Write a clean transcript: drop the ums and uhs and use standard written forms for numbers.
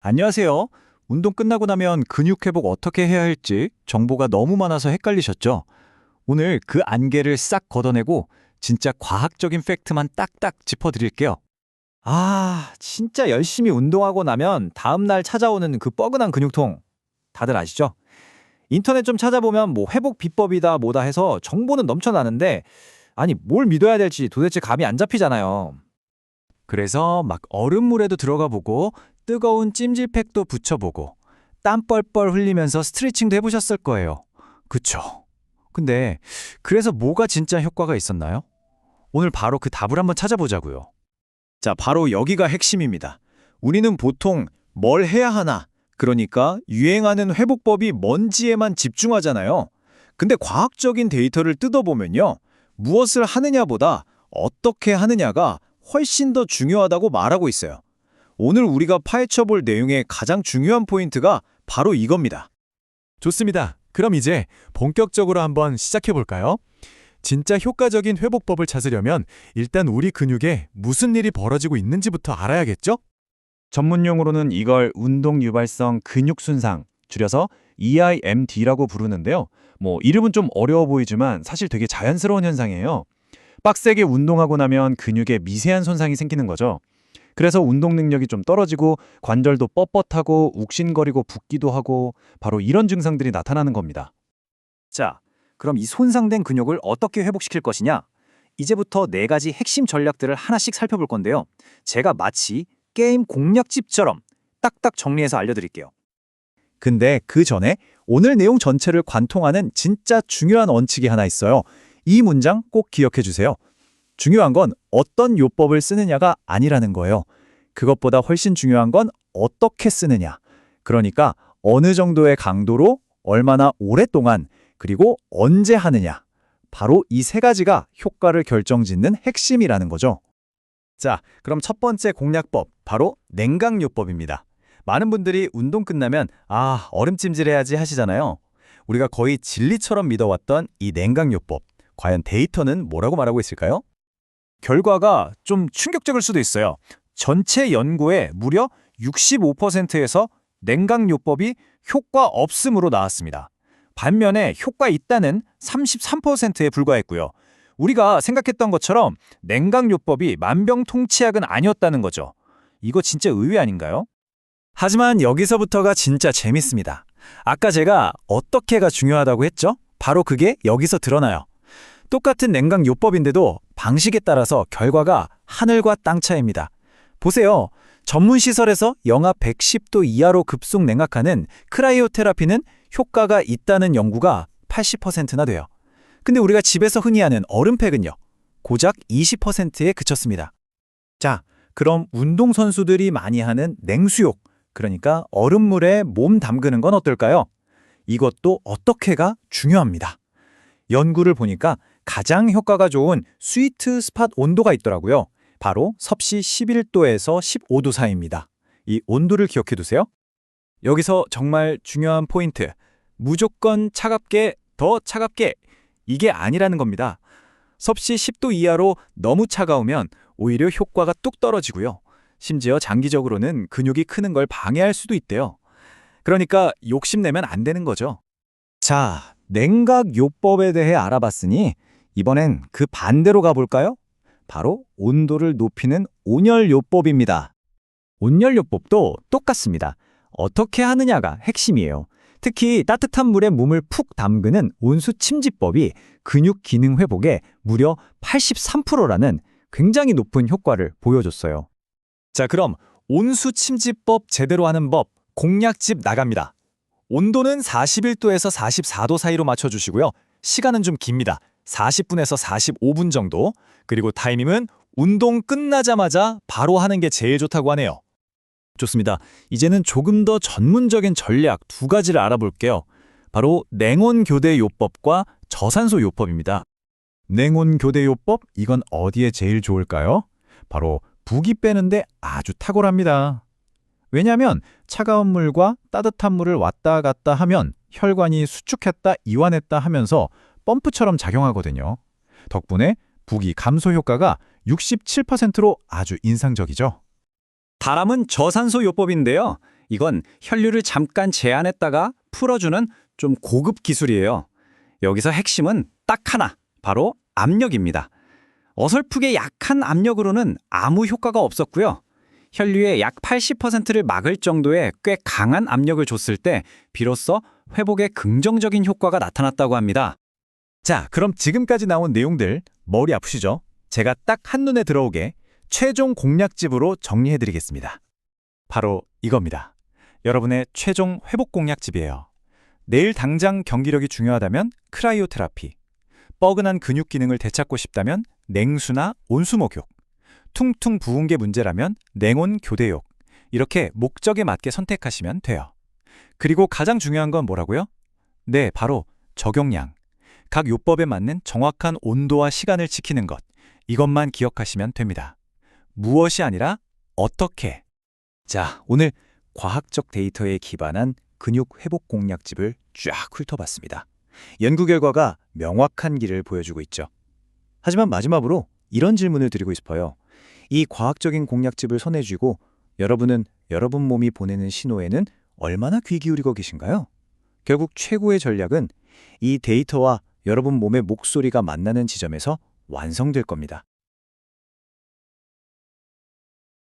안녕하세요. 운동 끝나고 나면 근육 회복 어떻게 해야 할지 정보가 너무 많아서 헷갈리셨죠? 오늘 그 안개를 싹 걷어내고 진짜 과학적인 팩트만 딱딱 짚어드릴게요. 진짜 열심히 운동하고 나면 다음날 찾아오는 그 뻐근한 근육통. 다들 아시죠? 인터넷 좀 찾아보면 뭐 회복 비법이다 뭐다 해서 정보는 넘쳐나는데, 아니, 뭘 믿어야 될지 도대체 감이 안 잡히잖아요. 그래서 막 얼음물에도 들어가 보고 뜨거운 찜질팩도 붙여보고 땀 뻘뻘 흘리면서 스트레칭도 해보셨을 거예요. 그쵸? 근데 그래서 뭐가 진짜 효과가 있었나요? 오늘 바로 그 답을 한번 찾아보자고요. 자, 바로 여기가 핵심입니다. 우리는 보통 뭘 해야 하나, 그러니까 유행하는 회복법이 뭔지에만 집중하잖아요. 근데 과학적인 데이터를 뜯어보면요, 무엇을 하느냐보다 어떻게 하느냐가 훨씬 더 중요하다고 말하고 있어요. 오늘 우리가 파헤쳐볼 내용의 가장 중요한 포인트가 바로 이겁니다. 좋습니다. 그럼 이제 본격적으로 한번 시작해 볼까요? 진짜 효과적인 회복법을 찾으려면 일단 우리 근육에 무슨 일이 벌어지고 있는지부터 알아야겠죠? 전문용어로는 이걸 운동 유발성 근육 손상, 줄여서 EIMD라고 부르는데요. 이름은 좀 어려워 보이지만 사실 되게 자연스러운 현상이에요. 빡세게 운동하고 나면 근육에 미세한 손상이 생기는 거죠. 그래서 운동 능력이 좀 떨어지고 관절도 뻣뻣하고 욱신거리고 붓기도 하고 바로 이런 증상들이 나타나는 겁니다. 자, 그럼 이 손상된 근육을 어떻게 회복시킬 것이냐? 이제부터 4가지 핵심 전략들을 하나씩 살펴볼 건데요. 제가 마치 게임 공략집처럼 딱딱 정리해서 알려드릴게요. 근데 그 전에 오늘 내용 전체를 관통하는 진짜 중요한 원칙이 하나 있어요. 이 문장 꼭 기억해 주세요. 중요한 건 어떤 요법을 쓰느냐가 아니라는 거예요. 그것보다 훨씬 중요한 건 어떻게 쓰느냐. 그러니까 어느 정도의 강도로 얼마나 오랫동안 그리고 언제 하느냐. 바로 이 3가지가 효과를 결정짓는 핵심이라는 거죠. 자, 그럼 첫 번째 공략법, 바로 냉각요법입니다. 많은 분들이 운동 끝나면 얼음찜질해야지 하시잖아요. 우리가 거의 진리처럼 믿어왔던 이 냉각요법, 과연 데이터는 뭐라고 말하고 있을까요? 결과가 좀 충격적일 수도 있어요. 전체 연구의 무려 65%에서 냉각요법이 효과 없음으로 나왔습니다. 반면에 효과 있다는 33%에 불과했고요. 우리가 생각했던 것처럼 냉각요법이 만병통치약은 아니었다는 거죠. 이거 진짜 의외 아닌가요? 하지만 여기서부터가 진짜 재밌습니다. 아까 제가 어떻게가 중요하다고 했죠? 바로 그게 여기서 드러나요. 똑같은 냉각요법인데도 방식에 따라서 결과가 하늘과 땅 차이입니다. 보세요. 전문 시설에서 영하 110도 이하로 급속 냉각하는 크라이오테라피는 효과가 있다는 연구가 80%나 돼요. 근데 우리가 집에서 흔히 하는 얼음팩은요, 고작 20%에 그쳤습니다. 자, 그럼 운동선수들이 많이 하는 냉수욕, 그러니까 얼음물에 몸 담그는 건 어떨까요? 이것도 어떻게가 중요합니다. 연구를 보니까 가장 효과가 좋은 스위트 스팟 온도가 있더라고요. 바로 섭씨 11도에서 15도 사이입니다. 이 온도를 기억해 두세요. 여기서 정말 중요한 포인트, 무조건 차갑게, 더 차갑게, 이게 아니라는 겁니다. 섭씨 10도 이하로 너무 차가우면 오히려 효과가 뚝 떨어지고요. 심지어 장기적으로는 근육이 크는 걸 방해할 수도 있대요. 그러니까 욕심내면 안 되는 거죠. 자, 냉각요법에 대해 알아봤으니 이번엔 그 반대로 가볼까요? 바로 온도를 높이는 온열요법입니다. 온열요법도 똑같습니다. 어떻게 하느냐가 핵심이에요. 특히 따뜻한 물에 몸을 푹 담그는 온수침지법이 근육 기능 회복에 무려 83%라는 굉장히 높은 효과를 보여줬어요. 자, 그럼 온수침지법 제대로 하는 법, 공략집 나갑니다. 온도는 41도에서 44도 사이로 맞춰주시고요. 시간은 좀 깁니다. 40분에서 45분 정도. 그리고 타이밍은 운동 끝나자마자 바로 하는 게 제일 좋다고 하네요. 좋습니다. 이제는 조금 더 전문적인 전략 2가지를 알아볼게요. 바로 냉온교대요법과 저산소요법입니다. 냉온교대요법, 이건 어디에 제일 좋을까요? 바로 붓기 빼는데 아주 탁월합니다. 왜냐하면 차가운 물과 따뜻한 물을 왔다 갔다 하면 혈관이 수축했다 이완했다 하면서 펌프처럼 작용하거든요. 덕분에 붓기 감소 효과가 67%로 아주 인상적이죠. 다람은 저산소요법인데요. 이건 혈류를 잠깐 제한했다가 풀어주는 좀 고급 기술이에요. 여기서 핵심은 딱 하나, 바로 압력입니다. 어설프게 약한 압력으로는 아무 효과가 없었고요. 혈류의 약 80%를 막을 정도의 꽤 강한 압력을 줬을 때 비로소 회복에 긍정적인 효과가 나타났다고 합니다. 자, 그럼 지금까지 나온 내용들 머리 아프시죠? 제가 딱 한눈에 들어오게 최종 공략집으로 정리해드리겠습니다. 바로 이겁니다. 여러분의 최종 회복 공략집이에요. 내일 당장 경기력이 중요하다면 크라이오테라피, 뻐근한 근육 기능을 되찾고 싶다면 냉수나 온수 목욕, 퉁퉁 부은 게 문제라면 냉온 교대욕, 이렇게 목적에 맞게 선택하시면 돼요. 그리고 가장 중요한 건 뭐라고요? 네, 바로 적용량. 각 요법에 맞는 정확한 온도와 시간을 지키는 것, 이것만 기억하시면 됩니다. 무엇이 아니라 어떻게. 자, 오늘 과학적 데이터에 기반한 근육 회복 공략집을 쫙 훑어봤습니다. 연구 결과가 명확한 길을 보여주고 있죠. 하지만 마지막으로 이런 질문을 드리고 싶어요. 이 과학적인 공략집을 손에 쥐고 여러분은 여러분 몸이 보내는 신호에는 얼마나 귀 기울이고 계신가요? 결국 최고의 전략은 이 데이터와 여러분 몸의 목소리가 만나는 지점에서 완성될 겁니다.